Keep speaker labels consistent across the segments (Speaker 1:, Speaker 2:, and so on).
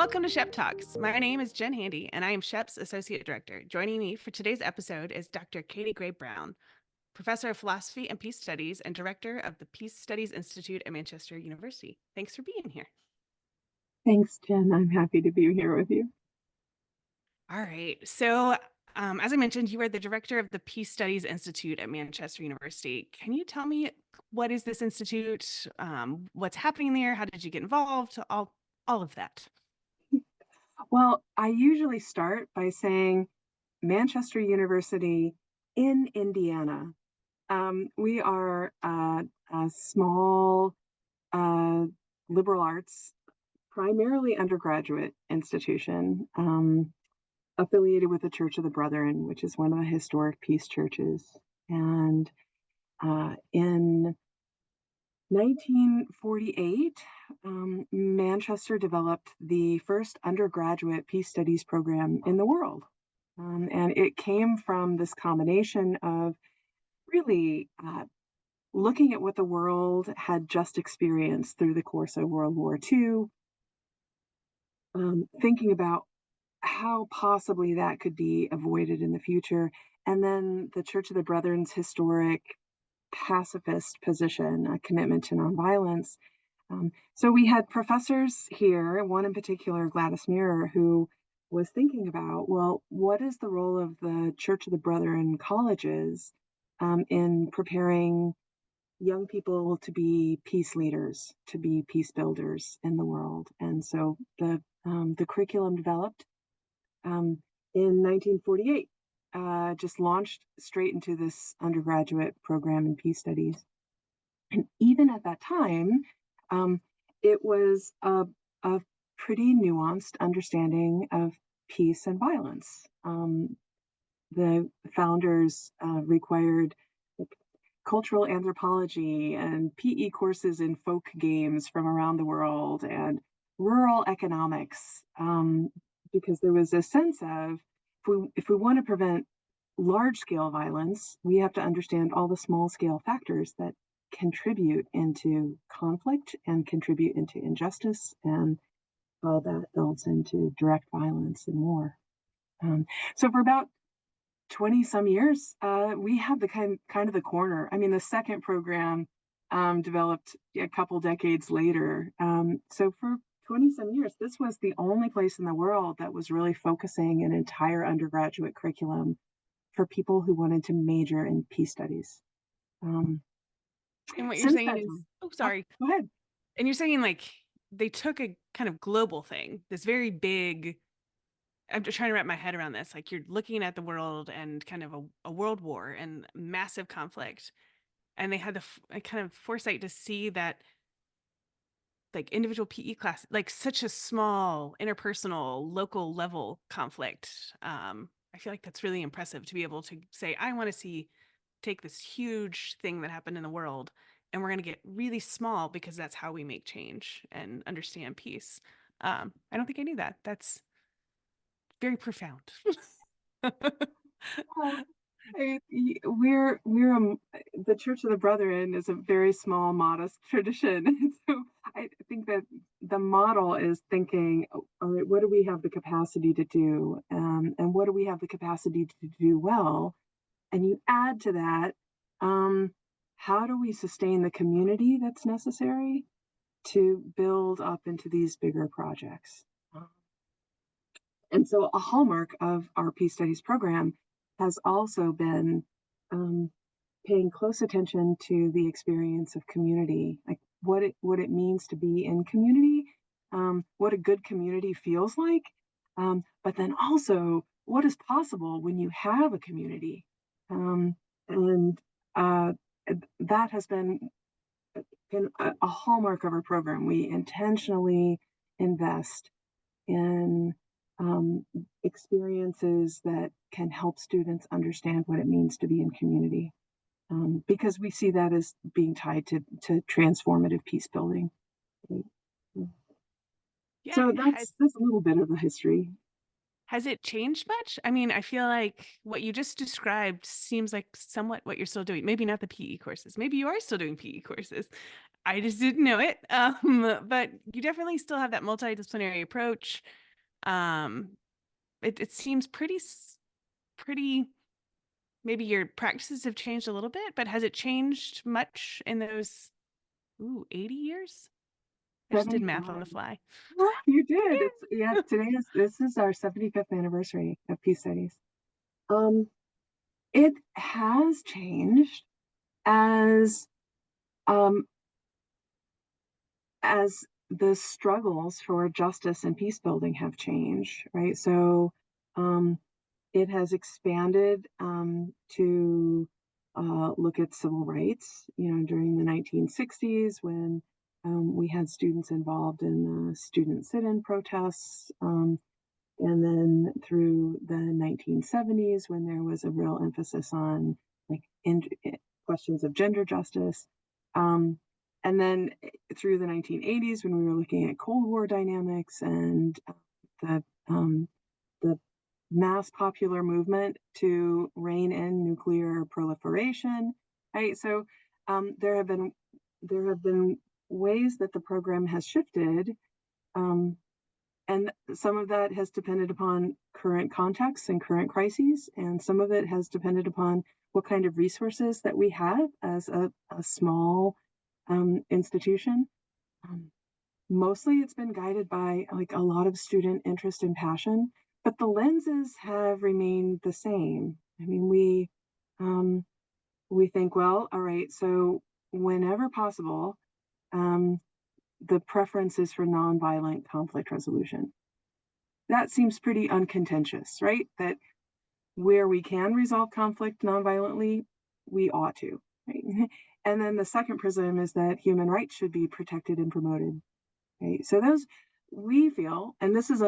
Speaker 1: Welcome to SHECP Talks. My name is Jen Handy, and I am SHECP's Associate Director. Joining me for today's episode is Dr. Katy Gray Brown, Professor of Philosophy and Peace Studies and Director of the Peace Studies Institute at Manchester University. Thanks for being here.
Speaker 2: Thanks, Jen. I'm happy to be here with you.
Speaker 1: All right. So, as I mentioned, you are the Director of the Peace Studies Institute at Manchester University. Can you tell me what is this institute? What's happening there? How did you get involved? All of that.
Speaker 2: Well, I usually start by saying Manchester University in Indiana. We are a small liberal arts, primarily undergraduate institution, affiliated with the Church of the Brethren, which is one of the historic peace churches. And in 1948, Manchester developed the first undergraduate peace studies program in the world. And it came from this combination of really looking at what the world had just experienced through the course of World War II, thinking about how possibly that could be avoided in the future, and then the Church of the Brethren's historic pacifist position, a commitment to nonviolence. So we had professors here, one in particular, Gladys Muir, who was thinking about, well, what is the role of the Church of the Brethren colleges in preparing young people to be peace leaders, to be peace builders in the world? And so the curriculum developed in 1948. Just launched straight into this undergraduate program in peace studies. And even at that time, it was a pretty nuanced understanding of peace and violence. The founders required cultural anthropology and PE courses in folk games from around the world and rural economics, because there was a sense of, if we want to prevent large-scale violence, we have to understand all the small-scale factors that contribute into conflict and contribute into injustice, and all that builds into direct violence and war. So for about 20 some years, we have the kind of the corner. I mean, the second program developed a couple decades later. So for 20 some years, this was the only place in the world that was really focusing an entire undergraduate curriculum for people who wanted to major in peace studies.
Speaker 1: And what you're saying is, sorry.
Speaker 2: Go ahead.
Speaker 1: And you're saying like they took a kind of global thing, this very big, I'm just trying to wrap my head around this. Like you're looking at the world and kind of a world war and massive conflict. And they had the kind of foresight to see that like individual PE class, like such a small interpersonal local level conflict. I feel like that's really impressive to be able to say, I want to take this huge thing that happened in the world and we're going to get really small because that's how we make change and understand peace. I don't think I knew that. That's very profound.
Speaker 2: The Church of the Brethren is a very small, modest tradition. So I think that the model is thinking, all right, what do we have the capacity to do? And what do we have the capacity to do well? And you add to that, how do we sustain the community that's necessary to build up into these bigger projects? And so a hallmark of our Peace Studies program has also been paying close attention to the experience of community, like what it means to be in community, what a good community feels like, but then also what is possible when you have a community. And that has been a hallmark of our program. We intentionally invest in experiences that can help students understand what it means to be in community, because we see that as being tied to transformative peace building.
Speaker 1: Yeah,
Speaker 2: so that's a little bit of the history.
Speaker 1: Has it changed much? I mean, I feel like what you just described seems like somewhat what you're still doing. Maybe not the PE courses. Maybe you are still doing PE courses. I just didn't know it. But you definitely still have that multidisciplinary approach. Um, it seems pretty, maybe your practices have changed a little bit, but has it changed much in those, 80 years? I just did math on the
Speaker 2: 75.
Speaker 1: fly.
Speaker 2: Well, you did. It's yes,
Speaker 1: Yeah.
Speaker 2: this is our 75th anniversary of Peace Studies. Um, it has changed as um, as the struggles for justice and peace building have changed, right? So um, it has expanded to look at civil rights. You know, during the 1960s, when we had students involved in student sit-in protests, and then through the 1970s, when there was a real emphasis on like questions of gender justice, um, and then through the 1980s, when we were looking at Cold War dynamics and the um, the mass popular movement to rein in nuclear proliferation, right? So there have been ways that the program has shifted, um, and some of that has depended upon current contexts and current crises, and some of it has depended upon what kind of resources that we have as a small institution. Um, Mostly it's been guided by like a lot of student interest and passion, but the lenses have remained the same. I mean, um, we think, well, all right, so whenever possible, um, the preference is for nonviolent conflict resolution. That seems pretty uncontentious, right? That where we can resolve conflict nonviolently, we ought to. Right? And then the second prism is that human rights should be protected and promoted. Right? So those we feel, and this is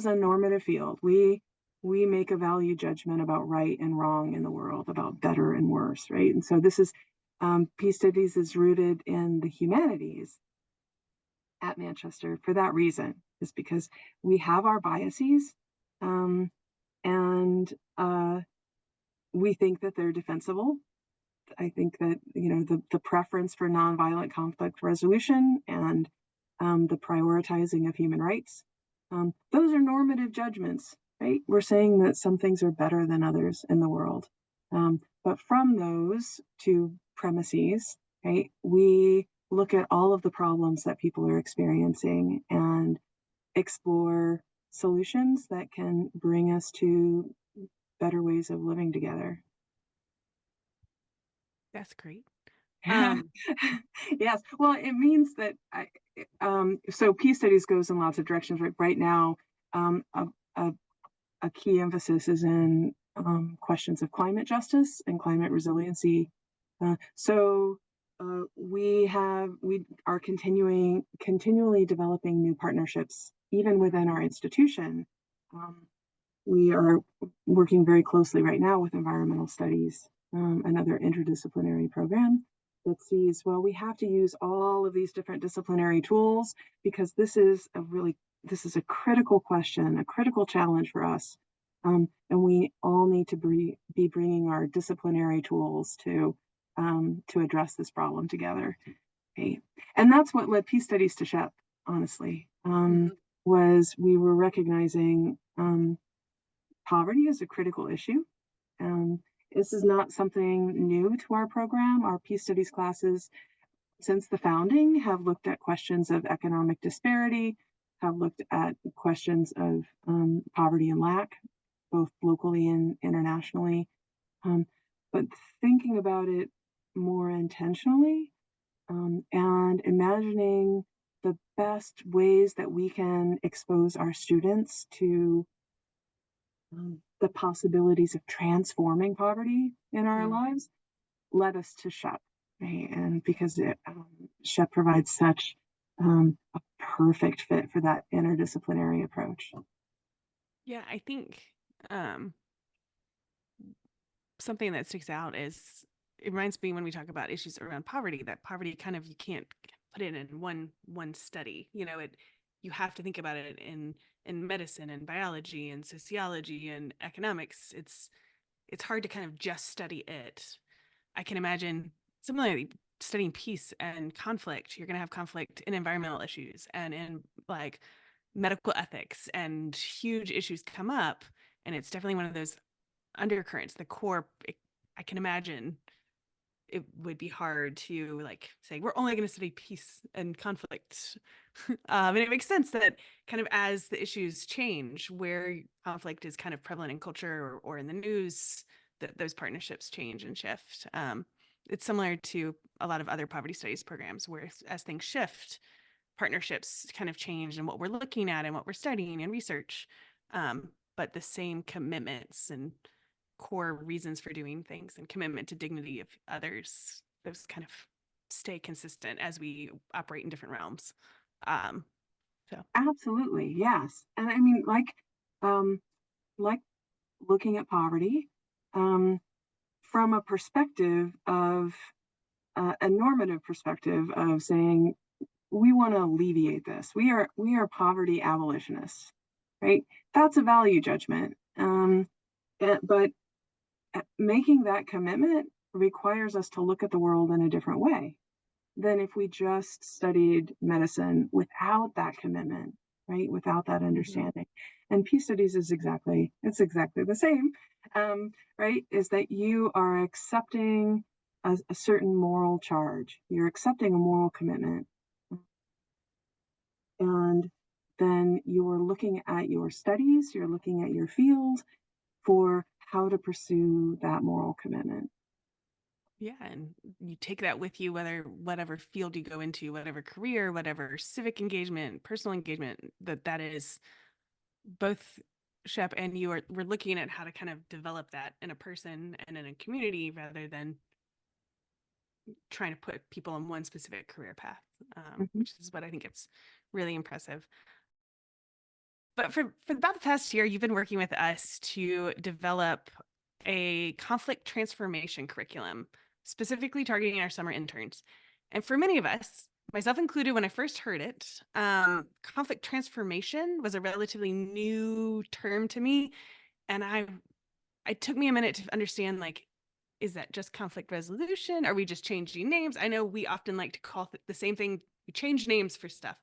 Speaker 2: a normative field. We make a value judgment about right and wrong in the world, about better and worse, right? And so this is peace studies is rooted in the humanities at Manchester for that reason, is because we have our biases, um, and we think that they're defensible. I think that the preference for nonviolent conflict resolution and the prioritizing of human rights, those are normative judgments, right? We're saying that some things are better than others in the world, but from those two premises, right, we look at all of the problems that people are experiencing and explore solutions that can bring us to better ways of living together.
Speaker 1: That's great. Um,
Speaker 2: Yes, well, it means that so peace studies goes in lots of directions. Right now, um, a, a, a key emphasis is in questions of climate justice and climate resiliency. We are continually developing new partnerships, even within our institution. Um, we are working very closely right now with environmental studies, another interdisciplinary program that sees, well, we have to use all of these different disciplinary tools because this is a critical question, a critical challenge for us. And we all need to be bringing our disciplinary tools to address this problem together. Okay. And that's what led Peace Studies to SHEP, honestly,
Speaker 1: mhm.
Speaker 2: was we were recognizing poverty is a critical issue. Um, this is not something new to our program. Our Peace Studies classes, since the founding, have looked at questions of economic disparity, have looked at questions of poverty and lack, both locally and internationally. Um, but thinking about it more intentionally, and imagining the best ways that we can expose our students to the possibilities of transforming poverty in our
Speaker 1: Mm.
Speaker 2: lives led us to SHEP, right? And because SHEP provides such a perfect fit for that interdisciplinary approach.
Speaker 1: Yeah, I think um, something that sticks out is it reminds me when we talk about issues around poverty, that poverty kind of you can't put it in one study. you have to think about it in medicine and biology and sociology and economics. It's hard to kind of just study it. I can imagine similarly studying peace and conflict. You're going to have conflict in environmental issues and in like medical ethics, and huge issues come up. And it's definitely one of those undercurrents, the core. I can imagine it would be hard to like say we're only going to study peace and conflict. And it makes sense that kind of as the issues change, where conflict is kind of prevalent in culture or in the news, that those partnerships change and shift. It's similar to a lot of other poverty studies programs where as things shift, partnerships kind of change and what we're looking at and what we're studying and research. But the same commitments and core reasons for doing things and commitment to dignity of others, those kind of stay consistent as we operate in different realms. Um, so
Speaker 2: Absolutely, yes. And I mean, um, like looking at poverty um, from a perspective of a normative perspective of saying we want to alleviate this. We are poverty abolitionists, right? That's a value judgment. But making that commitment requires us to look at the world in a different way than if we just studied medicine without that commitment, right? Without that
Speaker 1: mhm.
Speaker 2: understanding. And peace studies is it's exactly the same, right? Is that you are accepting a certain moral charge. You're accepting a moral commitment. And then you're looking at your studies, you're looking at your field for how to pursue that moral commitment.
Speaker 1: Yeah, and you take that with you, whether whatever field you go into, whatever career, whatever civic engagement, personal engagement, that is both Shep and you are we're looking at how to kind of develop that in a person and in a community rather than trying to put people on one specific career path,
Speaker 2: Mhm.
Speaker 1: which is what I think it's really impressive. But for about the past year, you've been working with us to develop a conflict transformation curriculum, specifically targeting our summer interns. And for many of us, myself included, when I first heard it, conflict transformation was a relatively new term to me, and it took me a minute to understand like, is that just conflict resolution? Are we just changing names? I know we often like to call the same thing. We change names for stuff,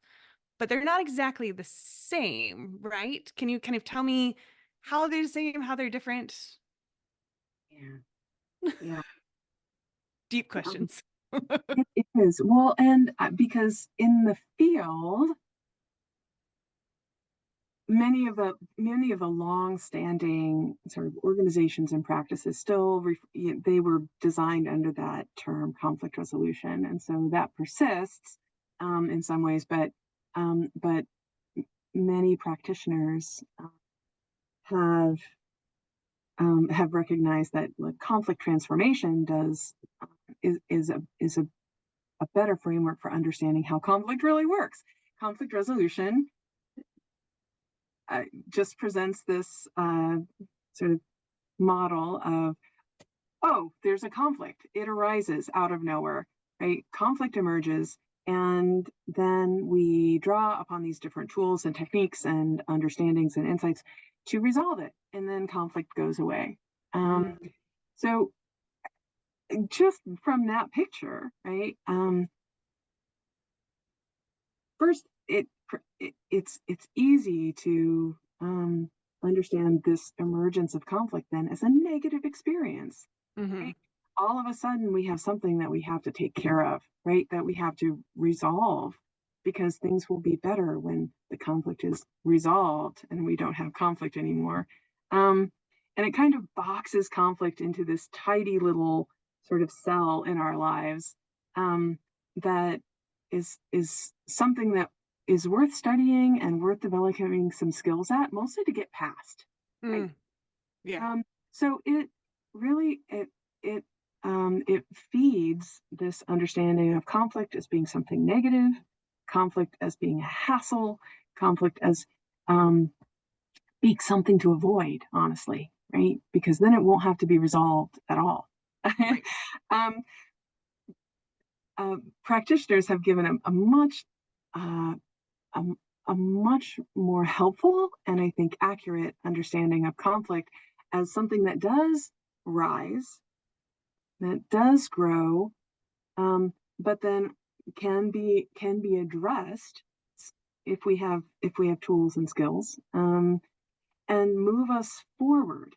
Speaker 1: but they're not exactly the same, right? Can you kind of tell me how they're the same, how they're different?
Speaker 2: Yeah, yeah.
Speaker 1: Deep
Speaker 2: Um,
Speaker 1: questions.
Speaker 2: it is. Well, and because in the field, many of the long-standing sort of organizations and practices still they were designed under that term conflict resolution, and so that persists in some ways. But many practitioners have recognized that like conflict transformation does is a better framework for understanding how conflict really works. Conflict resolution just presents this sort of model of, oh, there's a conflict. It arises out of nowhere, right? Conflict emerges, and then we draw upon these different tools and techniques and understandings and insights to resolve it, and then conflict goes away. Um,
Speaker 1: Mm,
Speaker 2: so just from that picture, right? First, it's easy to understand this emergence of conflict then as a negative experience,
Speaker 1: hmm.
Speaker 2: right? All of a sudden, we have something that we have to take care of, right? That we have to resolve because things will be better when the conflict is resolved and we don't have conflict anymore. Um, and it kind of boxes conflict into this tidy little sort of cell in our lives that is something that is worth studying and worth developing some skills at, mostly to get past, right?
Speaker 1: Mm, yeah.
Speaker 2: Um, so it really it feeds this understanding of conflict as being something negative, conflict as being a hassle, conflict as um, being something to avoid, honestly, right? Because then it won't have to be resolved at all.
Speaker 1: Right.
Speaker 2: um, Practitioners have given a much uh, a a much more helpful and I think accurate understanding of conflict as something that does rise, that does grow, but then can be addressed if we have tools and skills, and move us forward,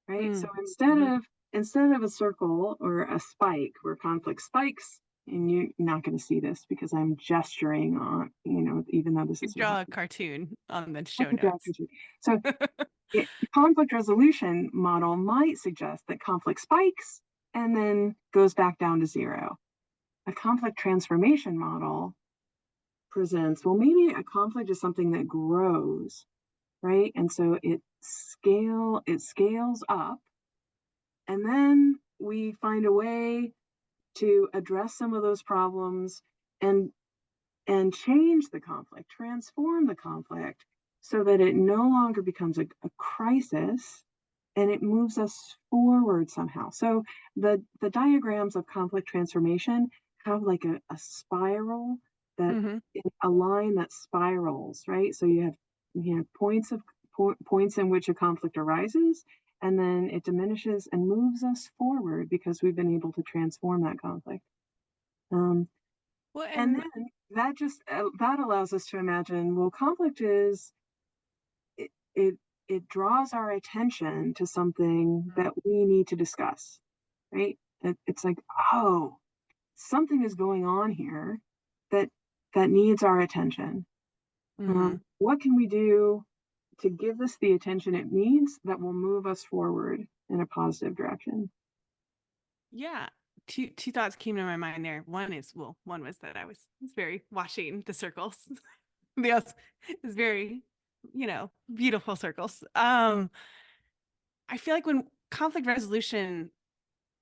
Speaker 2: right? So
Speaker 1: Mm.
Speaker 2: instead of a circle or a spike where conflict spikes, and you're not going to see this because I'm gesturing on, even though this
Speaker 1: You
Speaker 2: is what
Speaker 1: draw a
Speaker 2: happens.
Speaker 1: cartoon on the
Speaker 2: I
Speaker 1: show
Speaker 2: could draw a
Speaker 1: notes.
Speaker 2: picture. So conflict resolution model might suggest that conflict spikes and then goes back down to zero. A conflict transformation model presents, well, maybe a conflict is something that grows, right? And so it scales up, and then we find a way to address some of those problems and change the conflict, transform the conflict so that it no longer becomes a crisis and it moves us forward somehow. So the diagrams of conflict transformation have like a spiral that
Speaker 1: Hmm.
Speaker 2: a line that spirals, right? So you have points in which a conflict arises, and then it diminishes and moves us forward because we've been able to transform that conflict. Um,
Speaker 1: Well,
Speaker 2: and
Speaker 1: and
Speaker 2: then that allows us to imagine, well, conflict is it it it draws our attention to something that we need to discuss, right? It's like, oh, something is going on here that needs our attention.
Speaker 1: hmm
Speaker 2: What can we do to give this the attention it needs that will move us forward in a positive direction?
Speaker 1: yeah, two thoughts came to my mind there. One was that I was very watching the circles. The other is very, beautiful circles. I feel like when conflict resolution,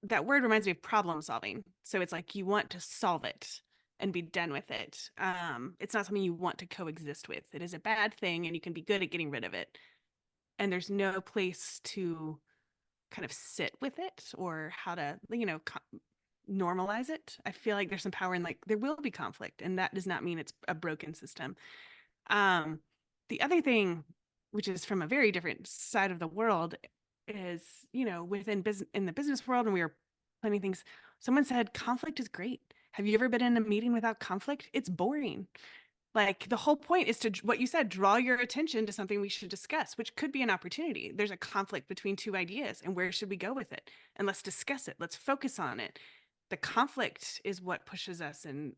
Speaker 1: that word reminds me of problem solving. So it's like you want to solve it and be done with it. It's not something you want to coexist with. It is a bad thing, and you can be good at getting rid of it. And there's no place to kind of sit with it or how to, normalize it. I feel like there's some power in like there will be conflict, and that does not mean it's a broken system. Um, the other thing, which is from a very different side of the world, is within business in the business world, and we were planning things. Someone said conflict is great. Have you ever been in a meeting without conflict? It's boring. Like the whole point is to what you said, draw your attention to something we should discuss, which could be an opportunity. There's a conflict between two ideas, and where should we go with it? And let's discuss it. Let's focus on it. The conflict is what pushes us, and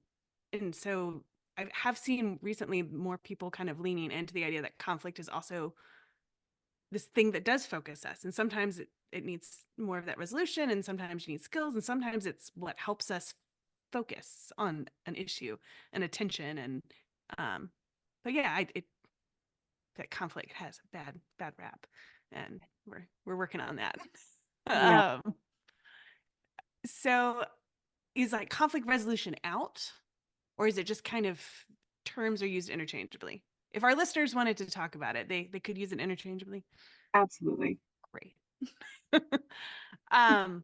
Speaker 1: so I have seen recently more people kind of leaning into the idea that conflict is also this thing that does focus us. And sometimes it needs more of that resolution, and sometimes you need skills, and sometimes it's what helps us focus on an issue and attention. And um, but yeah, that conflict has a bad rap, and we're working on that.
Speaker 2: Yeah,
Speaker 1: um, so is like conflict resolution out, or is it just kind of terms are used interchangeably? If our listeners wanted to talk about it, they could use it interchangeably.
Speaker 2: absolutely.
Speaker 1: Great. um,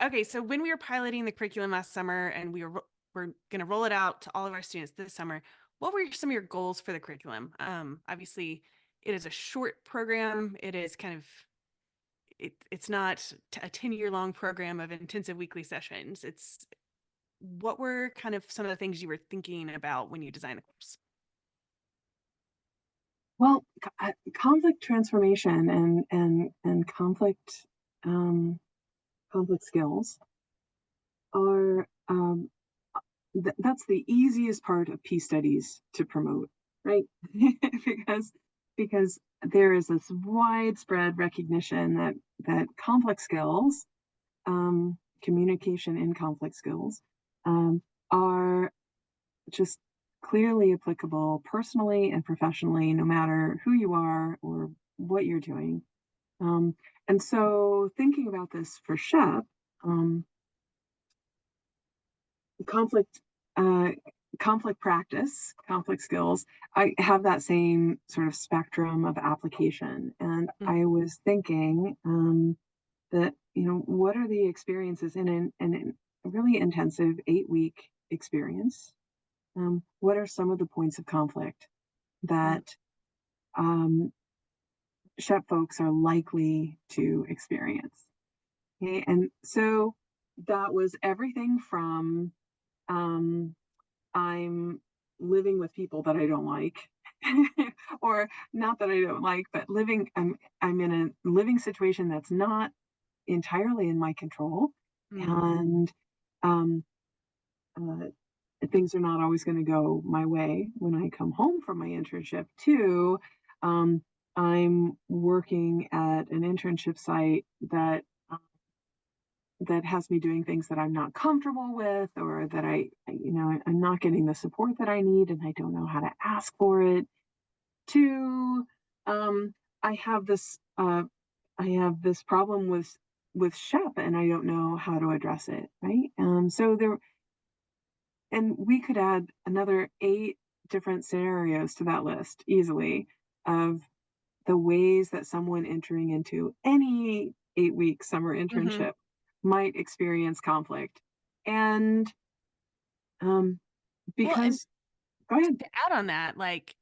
Speaker 1: okay, so when we were piloting the curriculum last summer, and we're going to roll it out to all of our students this summer, what were some of your goals for the curriculum? Obviously, it is a short program. It is kind of it's not a 10-year long program of intensive weekly sessions. It's what were kind of some of the things you were thinking about when you designed the course?
Speaker 2: Well, conflict transformation and conflict skills are that's the easiest part of peace studies to promote, right? because because there is this widespread recognition that conflict skills, communication and conflict skills, are just clearly applicable personally and professionally, no matter who you are or what you're doing. Um, and so, thinking about this for SHEP, um, conflict uh, conflict practice, conflict skills, I have that same sort of spectrum of application. And
Speaker 1: Mm.
Speaker 2: I was thinking that, what are the experiences in a really intensive 8-week experience? What are some of the points of conflict? that um, SHEP folks are likely to experience. Okay? And so that was everything from um, I'm living with people that I don't like, or not that I don't like, but I'm in a living situation that's not entirely in my control,
Speaker 1: Mm.
Speaker 2: and um, uh, things are not always going to go my way when I come home from my internship. Too, um, I'm working at an internship site that has me doing things that I'm not comfortable with, or that I'm not getting the support that I need, and I don't know how to ask for it. Two, um, I have this problem with SHEP, and I don't know how to address it. Right. So there, and we could add another 8 different scenarios to that list easily of the ways that someone entering into any 8-week summer
Speaker 1: Mm-hmm.
Speaker 2: internship might experience conflict. And um,
Speaker 1: Well, and
Speaker 2: because, go ahead.
Speaker 1: to add on that, like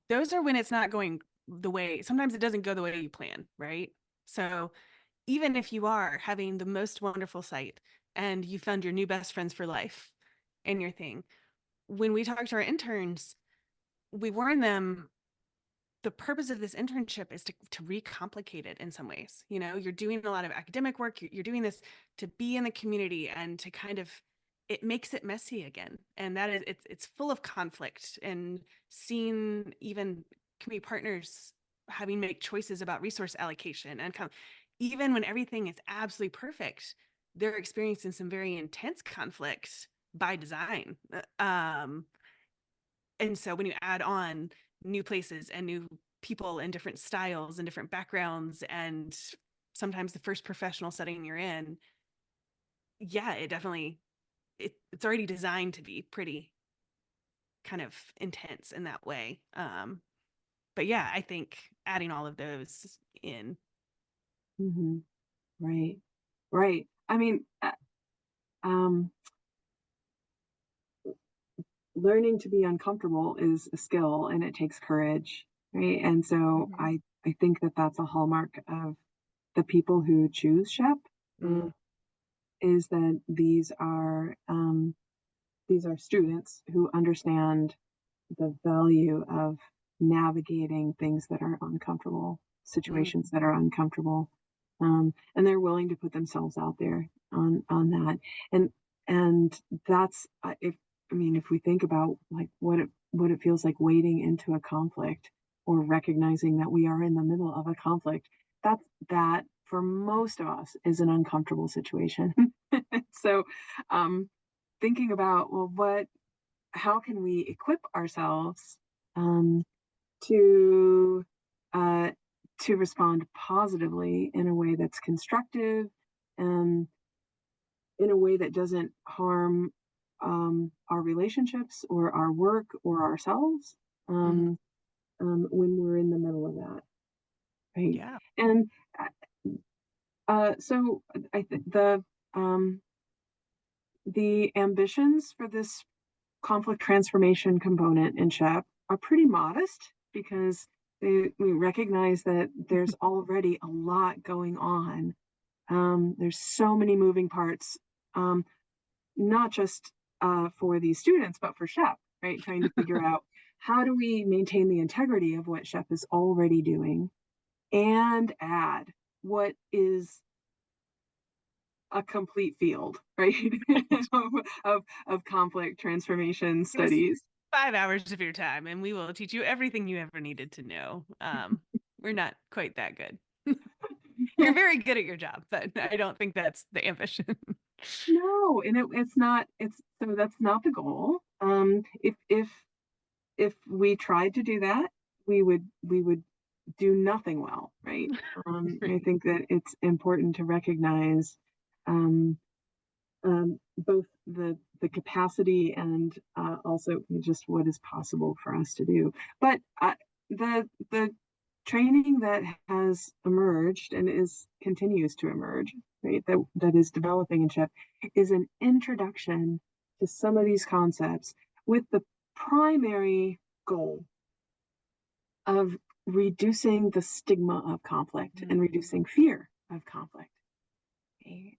Speaker 1: those are when it's not going the way, sometimes it doesn't go the way you plan, right? So even if you are having the most wonderful site and you found your new best friends for life and your thing, when we talk to our interns, we warn them the purpose of this internship is to recomplicate it in some ways. You know, you're doing a lot of academic work, you're doing this to be in the community and to kind of, it makes it messy again. And that is, it's full of conflict, and seeing even community partners having make choices about resource allocation and even when everything is absolutely perfect, they're experiencing some very intense conflict by design. And so when you add on new places and new people and different styles and different backgrounds, and sometimes the first professional setting you're in, yeah, it definitely, it's already designed to be pretty kind of intense in that way. But yeah, I think adding all of those in.
Speaker 2: Hmm. Right, right. I mean, um, learning to be uncomfortable is a skill, and it takes courage, right? And so
Speaker 1: Mhm.
Speaker 2: I think that that's a hallmark of the people who choose SHEP,
Speaker 1: Mm.
Speaker 2: is that these are students who understand the value of navigating things that are uncomfortable,
Speaker 1: Mm.
Speaker 2: situations that are uncomfortable, and they're willing to put themselves out there on that. And that's if I mean, if we think about like what it feels like wading into a conflict, or recognizing that we are in the middle of a conflict, that for most of us is an uncomfortable situation. So, um, thinking about, well, what how can we equip ourselves um, to uh, to respond positively in a way that's constructive, and in a way that doesn't harm our relationships or our work or ourselves,
Speaker 1: Mhm.
Speaker 2: when we're in the middle of that, right?
Speaker 1: Yeah.
Speaker 2: And so I think the ambitions for this conflict transformation component in SHEP are pretty modest, because we recognize that there's already a lot going on. There's so many moving parts, um, not just for these students, but for SHEP, right? Trying to figure out, how do we maintain the integrity of what SHEP is already doing, and add what is a complete field, right? of conflict transformation
Speaker 1: Give us
Speaker 2: studies.
Speaker 1: 5 hours of your time and we will teach you everything you ever needed to know. We're not quite that good. You're very good at your job, but I don't think that's the ambition.
Speaker 2: No, and it's not. It's so that's not the goal. If we tried to do that, we would do nothing well, right? I
Speaker 1: Right.
Speaker 2: think that it's important to recognize um, both the capacity, and also just what is possible for us to do. But the training that has emerged and is continues to emerge, right? That is developing in SHEP, is an introduction to some of these concepts, with the primary goal of reducing the stigma of conflict and
Speaker 1: Mm.
Speaker 2: reducing fear of conflict. Okay?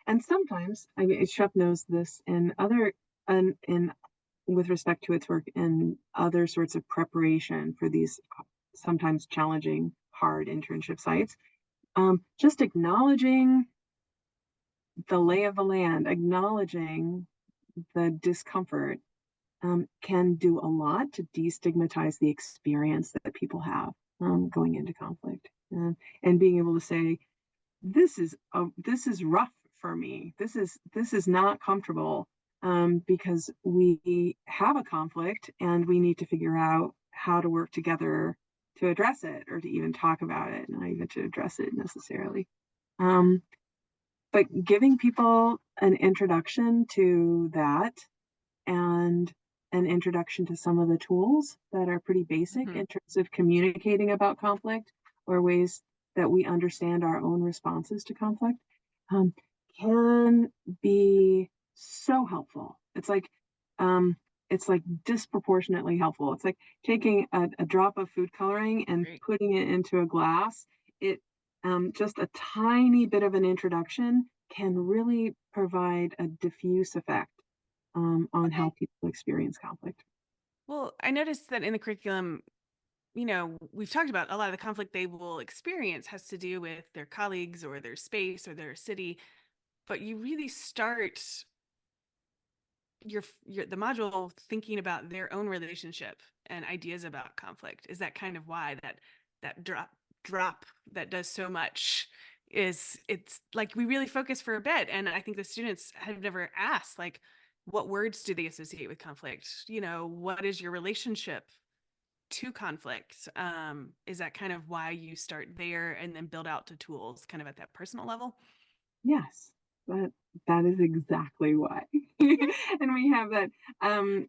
Speaker 2: And sometimes, I mean, Shep knows this in other, in with respect to its work in other sorts of preparation for these sometimes challenging, hard internship sites. Just acknowledging the lay of the land, acknowledging the discomfort can do a lot to destigmatize the experience that people have going into conflict, and being able to say, this is rough for me. This is not comfortable because we have a conflict and we need to figure out how to work together to address it, or to even talk about it, not even to address it necessarily. Um, but giving people an introduction to that, and an introduction to some of the tools that are pretty basic
Speaker 1: Mhm.
Speaker 2: in terms of communicating about conflict, or ways that we understand our own responses to conflict, um, can be so helpful. Um, it's like disproportionately helpful. It's like taking a drop of food coloring and
Speaker 1: Great.
Speaker 2: putting it into a glass. It Just a tiny bit of an introduction can really provide a diffuse effect on how
Speaker 1: Okay.
Speaker 2: people experience conflict.
Speaker 1: Well, I noticed that in the curriculum, we've talked about a lot of the conflict they will experience has to do with their colleagues or their space or their city, but you really start your the module thinking about their own relationship and ideas about conflict. Is that kind of why that drop that does so much is it's like we really focus for a bit, and I think the students have never asked like what words do they associate with conflict? What is your relationship to conflict? Is that kind of why you start there and then build out to tools kind of at that personal level?
Speaker 2: Yes, that that is exactly why.
Speaker 1: Okay.
Speaker 2: And we have that, and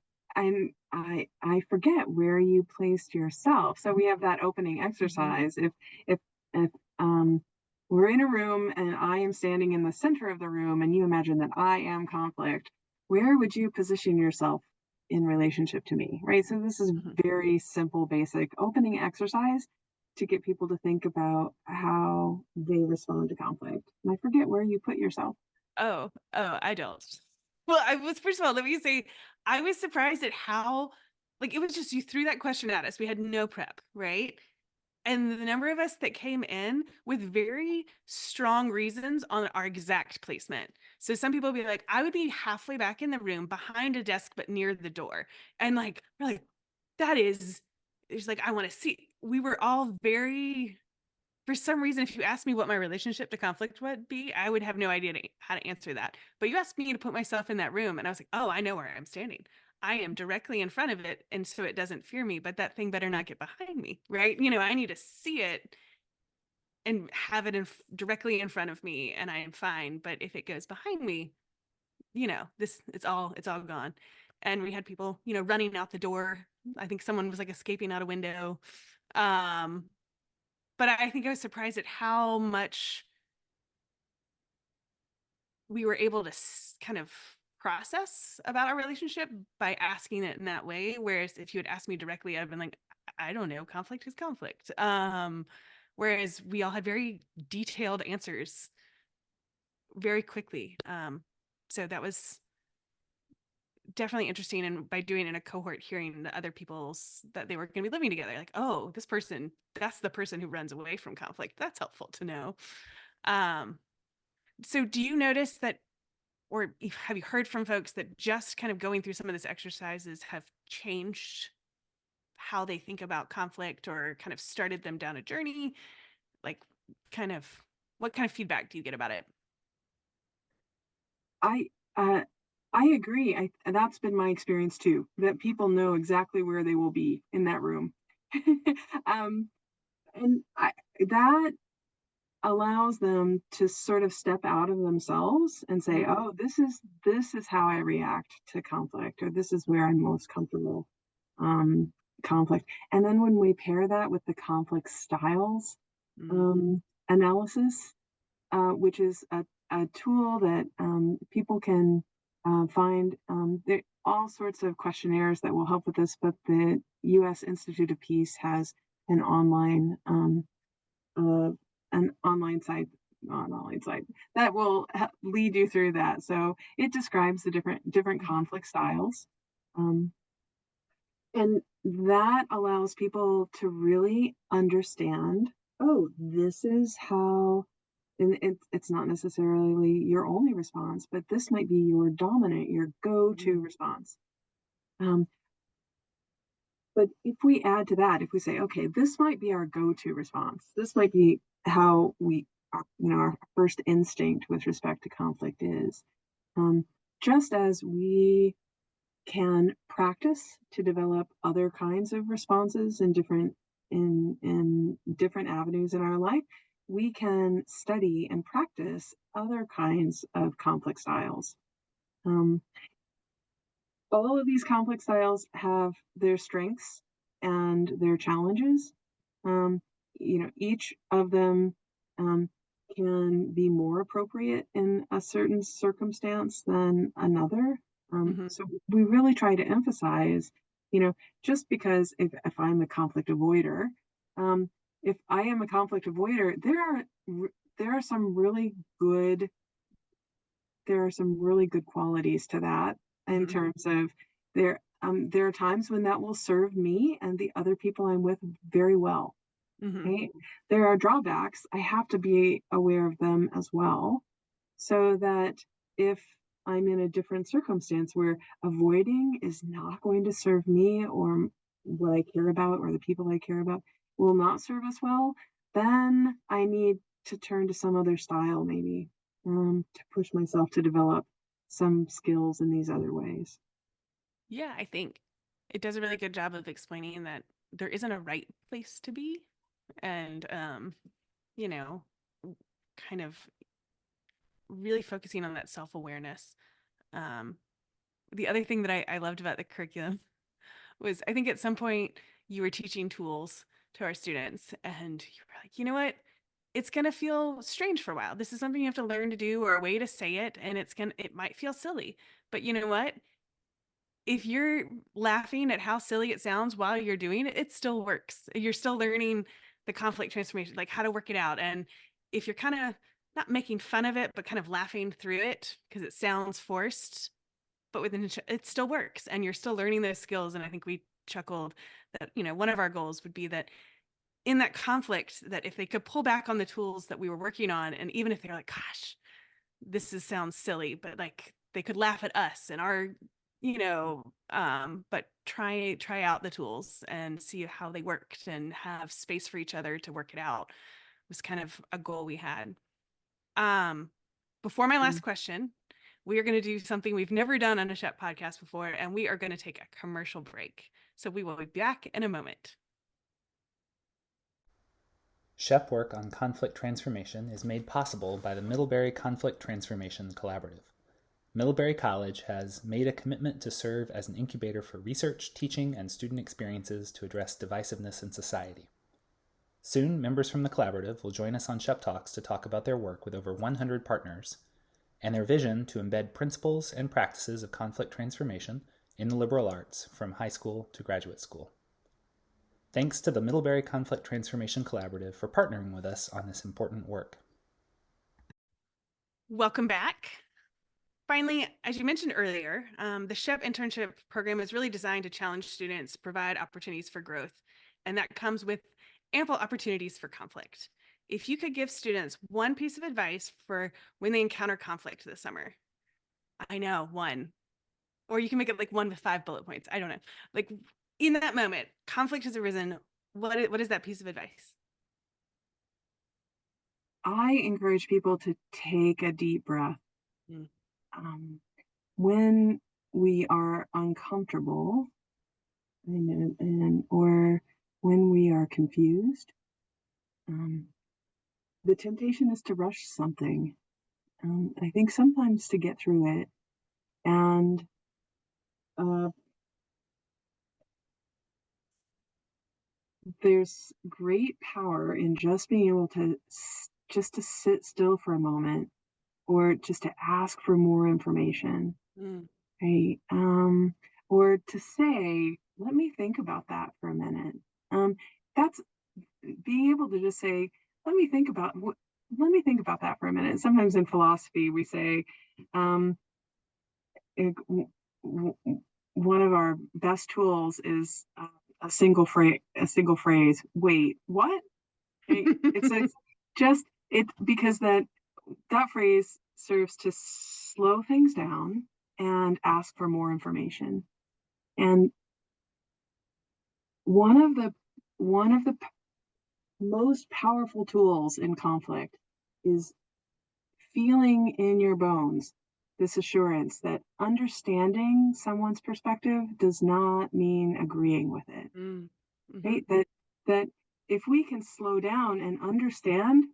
Speaker 2: I forget where you placed yourself. So we have that opening
Speaker 1: Mhm.
Speaker 2: exercise. If we're in a room and I am standing in the center of the room and you imagine that I am conflict, where would you position yourself in relationship to me? Right? So this is
Speaker 1: Mhm.
Speaker 2: very simple, basic opening exercise to get people to think about how they respond to conflict. And I forget where you put yourself.
Speaker 1: Oh, I don't. Well, I was first of all, let me say, I was surprised at how like, it was just you threw that question at us. We had no prep, right? And the number of us that came in with very strong reasons on our exact placement. So some people would be like, I would be halfway back in the room behind a desk, but near the door. And like, we're like, that is, it's like, I want to see. We were all very for some reason, if you asked me what my relationship to conflict would be, I would have no idea how to answer that. But you asked me to put myself in that room, and I was like, oh, I know where I'm standing. I am directly in front of it, and so it doesn't fear me, but that thing better not get behind me, right? I need to see it and have it directly in front of me, and I am fine. But if it goes behind me, this it's all gone. And we had people, running out the door. I think someone was like escaping out a window. Um, but I think I was surprised at how much we were able to kind of process about our relationship by asking it in that way. Whereas if you had asked me directly, I'd been like, I don't know, conflict is conflict. Whereas we all had very detailed answers very quickly. So that was definitely interesting. And by doing it in a cohort, hearing the other people's that they were going to be living together, like, oh, this person, that's the person who runs away from conflict. That's helpful to know. Um, so do you notice that or have you heard from folks that just kind of going through some of these exercises have changed how they think about conflict or kind of started them down a journey? Like, kind of, what kind of feedback do you get about it?
Speaker 2: I uh, I agree. That's been my experience too. That people know exactly where they will be in that room, um, and that allows them to sort of step out of themselves and say,
Speaker 1: Mm.
Speaker 2: "Oh, this is how I react to conflict, or this is where I'm most comfortable." Um, Conflict, and then when we pair that with the conflict styles
Speaker 1: Mm.
Speaker 2: um, analysis, which is a tool that people can find there all sorts of questionnaires that will help with this, but the U.S. Institute of Peace has an online uh, site, not an online site, that will lead you through that. So it describes the different
Speaker 1: Mhm.
Speaker 2: conflict styles, um, and that allows people to really understand. Oh, this is how. And it's not necessarily your only response, but this might be your dominant, your go-to
Speaker 1: Mhm.
Speaker 2: response. Um, but if we add to that, if we say, okay, this might be our go-to response, this might be how our first instinct with respect to conflict is. Um, just as we can practice to develop other kinds of responses in different avenues in our life, we can study and practice other kinds of conflict styles. Um, all of these conflict styles have their strengths and their challenges. Um, each of them um, can be more appropriate in a certain circumstance than another.
Speaker 1: Mhm.
Speaker 2: So we really try to emphasize, just because if I'm a conflict avoider, um, if I am a conflict avoider, there are some really good qualities to that in
Speaker 1: Mhm.
Speaker 2: terms of there are times when that will serve me and the other people I'm with very well.
Speaker 1: Mhm.
Speaker 2: Right? There are drawbacks. I have to be aware of them as well, so that if I'm in a different circumstance where avoiding is not going to serve me or what I care about or the people I care about will not serve us well, then I need to turn to some other style maybe, to push myself to develop some skills in these other ways.
Speaker 1: Yeah, I think it does a really good job of explaining that there isn't a right place to be, and you know, kind of really focusing on that self-awareness. Um, the other thing that I loved about the curriculum was I think at some point you were teaching tools to our students, and you were like, you know what? It's gonna feel strange for a while. This is something you have to learn to do or a way to say it, and it might feel silly. But you know what? If you're laughing at how silly it sounds while you're doing it, it still works. You're still learning the conflict transformation, like how to work it out. And if you're kind of not making fun of it, but kind of laughing through it because it sounds forced, but it still works and you're still learning those skills. And I think we chuckled that, one of our goals would be that in that conflict, that if they could pull back on the tools that we were working on, and even if they're like, gosh, sounds silly, but like they could laugh at us and our, but try out the tools and see how they worked and have space for each other to work it out was kind of a goal we had. Um, Before my last
Speaker 2: Mm.
Speaker 1: question, we are going to do something we've never done on a SHEP podcast before, and we are going to take a commercial break. So we will be back in a moment.
Speaker 3: SHEP work on conflict transformation is made possible by the Middlebury Conflict Transformation Collaborative. Middlebury College has made a commitment to serve as an incubator for research, teaching, and student experiences to address divisiveness in society. Soon, members from the collaborative will join us on SHEP Talks to talk about their work with over 100 partners and their vision to embed principles and practices of conflict transformation in the liberal arts from high school to graduate school. Thanks to the Middlebury Conflict Transformation Collaborative for partnering with us on this important work.
Speaker 1: Welcome back. Finally, as you mentioned earlier, the SHEP internship program is really designed to challenge students, provide opportunities for growth, and that comes with ample opportunities for conflict. If you could give students one piece of advice for when they encounter conflict this summer, I know one, or you can make it like one with 5 bullet points. I don't know. Like in that moment, conflict has arisen. What is that piece of advice?
Speaker 2: I encourage people to take a deep breath.
Speaker 1: Mm.
Speaker 2: Um, when we are uncomfortable or when we are confused, um, the temptation is to rush something. I think sometimes to get through it, and uh, there's great power in just being able to just to sit still for a moment, or just to ask for more information.
Speaker 1: Mm.
Speaker 2: right? Or to say, let me think about that for a minute. That's being able to just say, let me think about what, let me think about that for a minute. Sometimes in philosophy, we say, um, it, one of our best tools is a single phrase. Wait, what? It's just it because that phrase serves to slow things down and ask for more information. And one of the one of the most powerful tools in conflict is feeling in your bones this assurance that understanding someone's perspective does not mean agreeing with it.
Speaker 1: Mm. Mm-hmm.
Speaker 2: Right? That if we can slow down and understand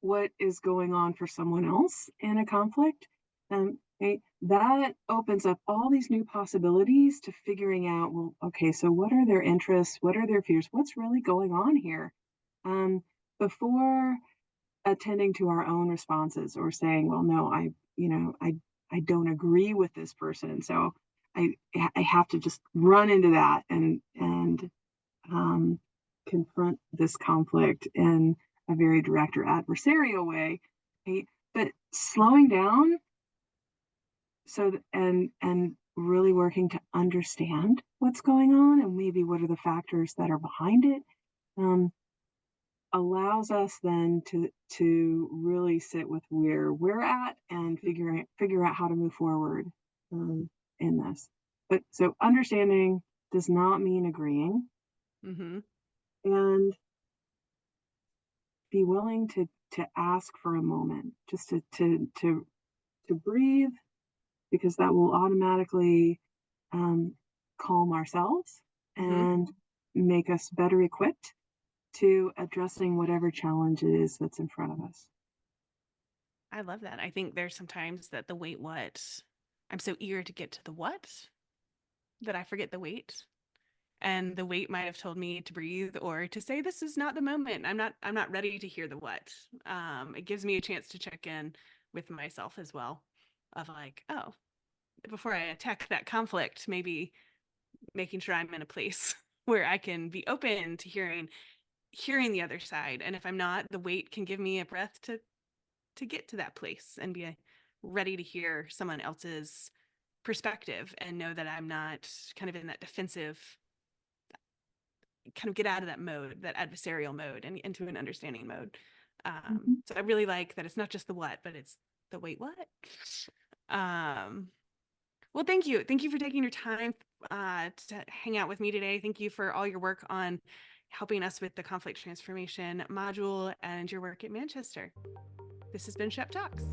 Speaker 2: what is going on for someone else in a conflict, right, that opens up all these new possibilities to figuring out, well, okay, so what are their interests? What are their fears? What's really going on here? Um, before attending to our own responses or saying, well, no, I don't agree with this person. So I have to just run into that and um, confront this conflict in a very direct or adversarial way, right? But slowing down and really working to understand what's going on and maybe what are the factors that are behind it, um, allows us then to really sit with where we're at and figure out how to move forward in this. But so understanding does not mean agreeing,
Speaker 1: Mm-hmm.
Speaker 2: and be willing to ask for a moment just to breathe, because that will automatically um, calm ourselves
Speaker 1: Mm-hmm.
Speaker 2: and make us better equipped to addressing whatever challenge it is that's in front of us.
Speaker 1: I love that. I think there's sometimes that the wait what, I'm so eager to get to the what that I forget the wait. And the wait might have told me to breathe or to say this is not the moment. I'm not ready to hear the what. It gives me a chance to check in with myself as well of like, oh, before I attack that conflict, maybe making sure I'm in a place where I can be open to hearing the other side. And if I'm not, the wait can give me a breath to get to that place and be ready to hear someone else's perspective and know that I'm not kind of in that defensive, kind of get out of that mode, that adversarial mode, and into an understanding mode.
Speaker 2: Mhm.
Speaker 1: So I really like that it's not just the what, but it's the wait, what? Um, well, thank you. Thank you for taking your time to hang out with me today. Thank you for all your work on helping us with the conflict transformation module and your work at Manchester. This has been SHECP Talks.